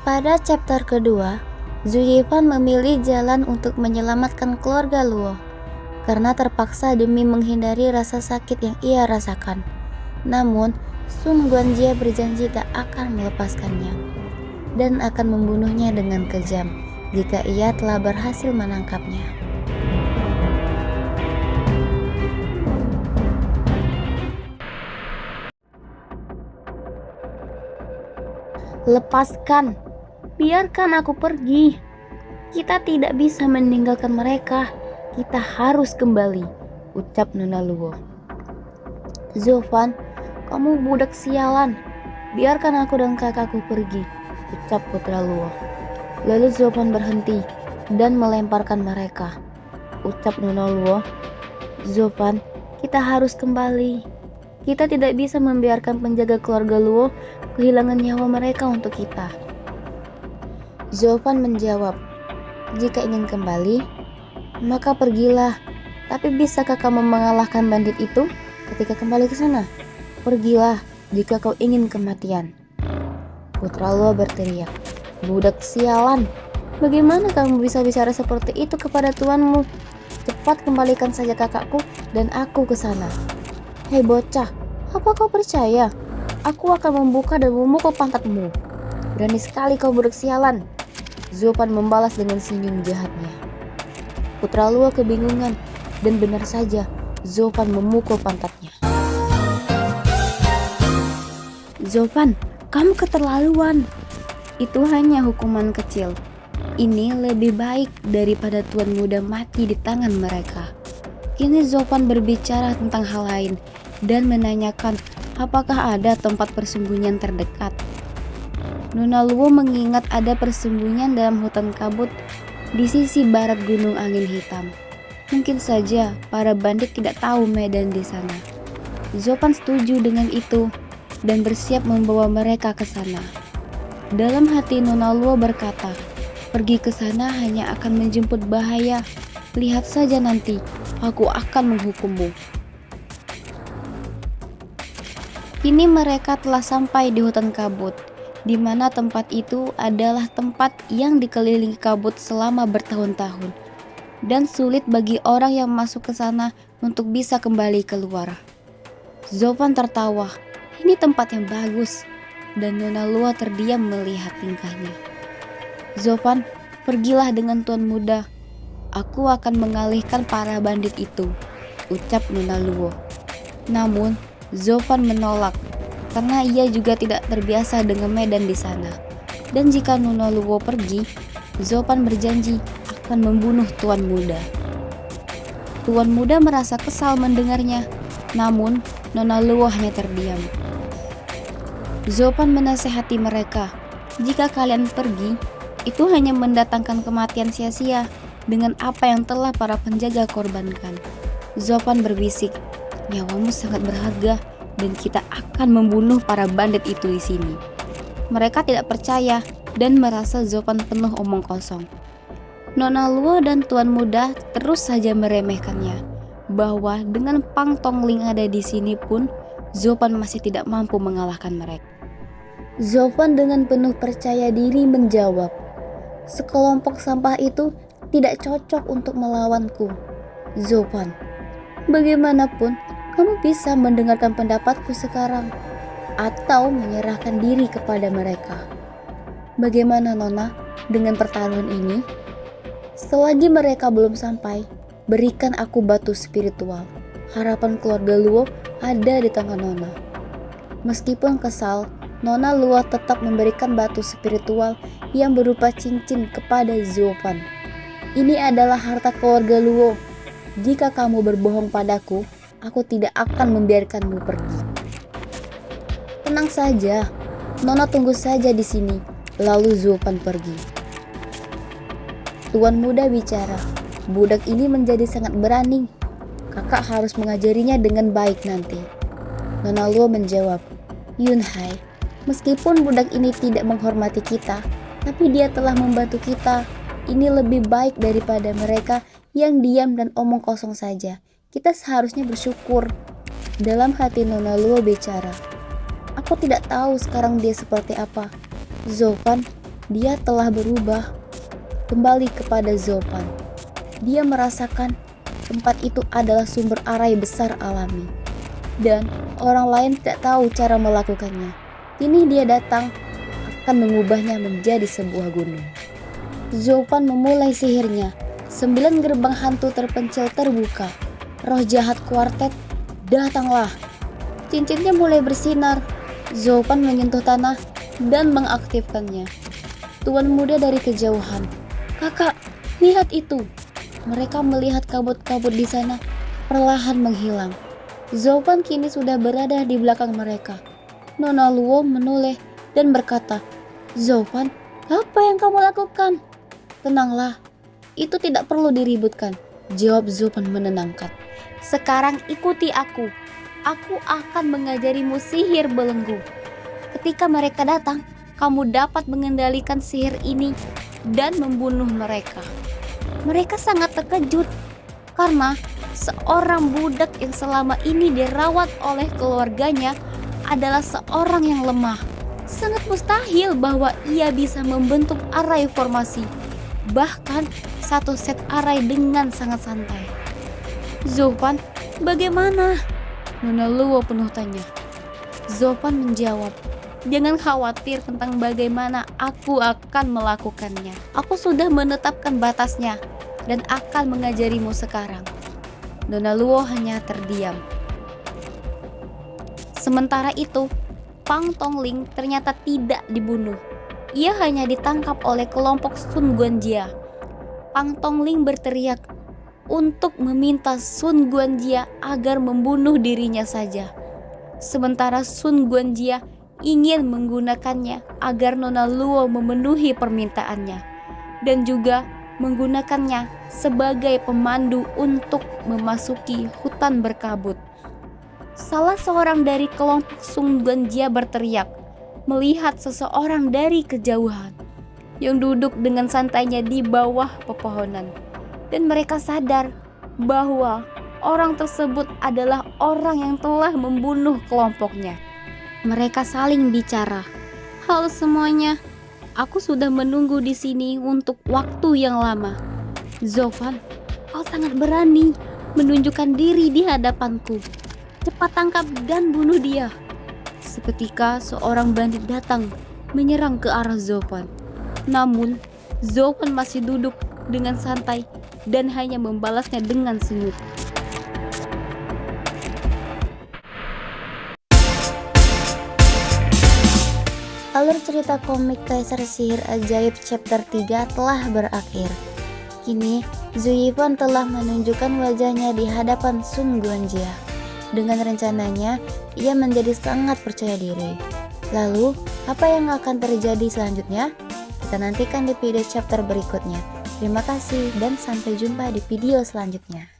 Pada chapter kedua, Zuyifan memilih jalan untuk menyelamatkan keluarga Luo karena terpaksa demi menghindari rasa sakit yang ia rasakan. Namun, Sun Guanjie berjanji tak akan melepaskannya dan akan membunuhnya dengan kejam jika ia telah berhasil menangkapnya. Lepaskan, biarkan aku pergi. Kita tidak bisa meninggalkan mereka. Kita harus kembali, ucap Nona Luo. Zofan, kamu budak sialan. Biarkan aku dan kakakku pergi, ucap putra Luo. Lalu Zofan berhenti dan melemparkan mereka. Ucap Nona Luo, Zofan, kita harus kembali. Kita tidak bisa membiarkan penjaga keluarga Luo kehilangan nyawa mereka untuk kita. Zofan menjawab, jika ingin kembali, maka pergilah. Tapi bisakah kamu mengalahkan bandit itu ketika kembali ke sana? Pergilah jika kau ingin kematian. Putra Luo berteriak, budak sialan, bagaimana kamu bisa bicara seperti itu kepada tuanmu? Cepat kembalikan saja kakakku dan aku ke sana. Hei bocah, apa kau percaya? Aku akan membuka dan memukul pantatmu. Berani sekali kau budak sialan. Zofan membalas dengan senyum jahatnya. Putra Luo kebingungan dan benar saja Zofan memukul pantatnya. Zofan, kamu keterlaluan. Itu hanya hukuman kecil. Ini lebih baik daripada tuan muda mati di tangan mereka. Kini Zofan berbicara tentang hal lain dan menanyakan apakah ada tempat persembunyian terdekat. Nona Luo mengingat ada persembunyian dalam hutan kabut di sisi barat Gunung Angin Hitam. Mungkin saja para bandit tidak tahu medan di sana. Zofan setuju dengan itu dan bersiap membawa mereka ke sana. Dalam hati Nona Luo berkata, pergi ke sana hanya akan menjemput bahaya. Lihat saja nanti, aku akan menghukummu. Kini mereka telah sampai di hutan kabut, di mana tempat itu adalah tempat yang dikelilingi kabut selama bertahun-tahun, dan sulit bagi orang yang masuk ke sana untuk bisa kembali keluar. Zofan tertawa, ini tempat yang bagus, dan Nona Luo terdiam melihat tingkahnya. Zofan, pergilah dengan tuan muda. Aku akan mengalihkan para bandit itu, ucap Nona Luo. Namun, Zofan menolak karena ia juga tidak terbiasa dengan medan di sana. Dan jika Nona Luo pergi, Zofan berjanji akan membunuh tuan muda. Tuan muda merasa kesal mendengarnya, namun Nona Luo hanya terdiam. Zofan menasehati mereka, jika kalian pergi, itu hanya mendatangkan kematian sia-sia dengan apa yang telah para penjaga korbankan. Zofan berbisik, nyawamu sangat berharga dan kita akan membunuh para bandit itu di sini. Mereka tidak percaya dan merasa Zofan penuh omong kosong. Nona Luo dan tuan muda terus saja meremehkannya, bahwa dengan Pang Tongling ada di sini pun Zofan masih tidak mampu mengalahkan mereka. Zofan dengan penuh percaya diri menjawab, sekelompok sampah itu tidak cocok untuk melawanku. Zofan, bagaimanapun kamu bisa mendengarkan pendapatku sekarang atau menyerahkan diri kepada mereka. Bagaimana Nona dengan pertaruhan ini? Selagi mereka belum sampai, berikan aku batu spiritual. Harapan keluarga Luo ada di tangan Nona. Meskipun kesal, Nona Luo tetap memberikan batu spiritual yang berupa cincin kepada Zofan. Ini adalah harta keluarga Luo. Jika kamu berbohong padaku, aku tidak akan membiarkanmu pergi. Tenang saja, Nona tunggu saja di sini. Lalu Zofan pergi. Tuan muda bicara, budak ini menjadi sangat berani. Kakak harus mengajarinya dengan baik nanti. Nona Luo menjawab, Yunhai, meskipun budak ini tidak menghormati kita, tapi dia telah membantu kita. Ini lebih baik daripada mereka yang diam dan omong kosong saja. Kita seharusnya bersyukur. Dalam hati Nona Luo bicara, aku tidak tahu sekarang dia seperti apa. Zofan, dia telah berubah kembali kepada Zopan. Dia merasakan tempat itu adalah sumber arai besar alami, dan orang lain tidak tahu cara melakukannya. Kini dia datang akan mengubahnya menjadi sebuah gunung. Zopan memulai sihirnya. 9 gerbang hantu terpencil terbuka. Roh jahat kuartet, datanglah. Cincinnya mulai bersinar. Zopan menyentuh tanah dan mengaktifkannya. Tuan muda dari kejauhan, "Kakak, lihat itu." Mereka melihat kabut-kabut di sana perlahan menghilang. Zopan kini sudah berada di belakang mereka. Nona Luo menoleh dan berkata, "Zopan, apa yang kamu lakukan?" "Tenanglah, itu tidak perlu diributkan," jawab Zopan menenangkan. "Sekarang ikuti aku. Aku akan mengajarimu sihir belenggu. Ketika mereka datang, kamu dapat mengendalikan sihir ini dan membunuh mereka." Mereka sangat terkejut karena seorang budak yang selama ini dirawat oleh keluarganya adalah seorang yang lemah. Sangat mustahil bahwa ia bisa membentuk arai formasi, bahkan satu set arai dengan sangat santai. "Zopan, bagaimana?" Nona Luo penuh tanya. Zopan menjawab, "Jangan khawatir tentang bagaimana aku akan melakukannya. Aku sudah menetapkan batasnya dan akan mengajarimu sekarang." Nona Luo hanya terdiam. Sementara itu, Pang Tongling ternyata tidak dibunuh. Ia hanya ditangkap oleh kelompok Sun Guanjia. Pang Tongling berteriak untuk meminta Sun Guanjia agar membunuh dirinya saja. Sementara Sun Guanjia ingin menggunakannya agar Nona Luo memenuhi permintaannya dan juga menggunakannya sebagai pemandu untuk memasuki hutan berkabut. Salah seorang dari kelompok Sun Guanjia berteriak melihat seseorang dari kejauhan yang duduk dengan santainya di bawah pepohonan, dan mereka sadar bahwa orang tersebut adalah orang yang telah membunuh kelompoknya. Mereka saling bicara. "Halo semuanya, aku sudah menunggu di sini untuk waktu yang lama. Zopan, kau sangat berani menunjukkan diri di hadapanku. Cepat tangkap dan bunuh dia." Seketika seorang bandit datang menyerang ke arah Zopan. Namun Zopan masih duduk dengan santai dan hanya membalasnya dengan senyum. Alur cerita komik Kaisar Sihir Ajaib chapter 3 telah berakhir. Kini Zhu Yifan telah menunjukkan wajahnya di hadapan Sun Guanjia. Dengan rencananya, ia menjadi sangat percaya diri. Lalu, apa yang akan terjadi selanjutnya? Kita nantikan di video chapter berikutnya. Terima kasih dan sampai jumpa di video selanjutnya.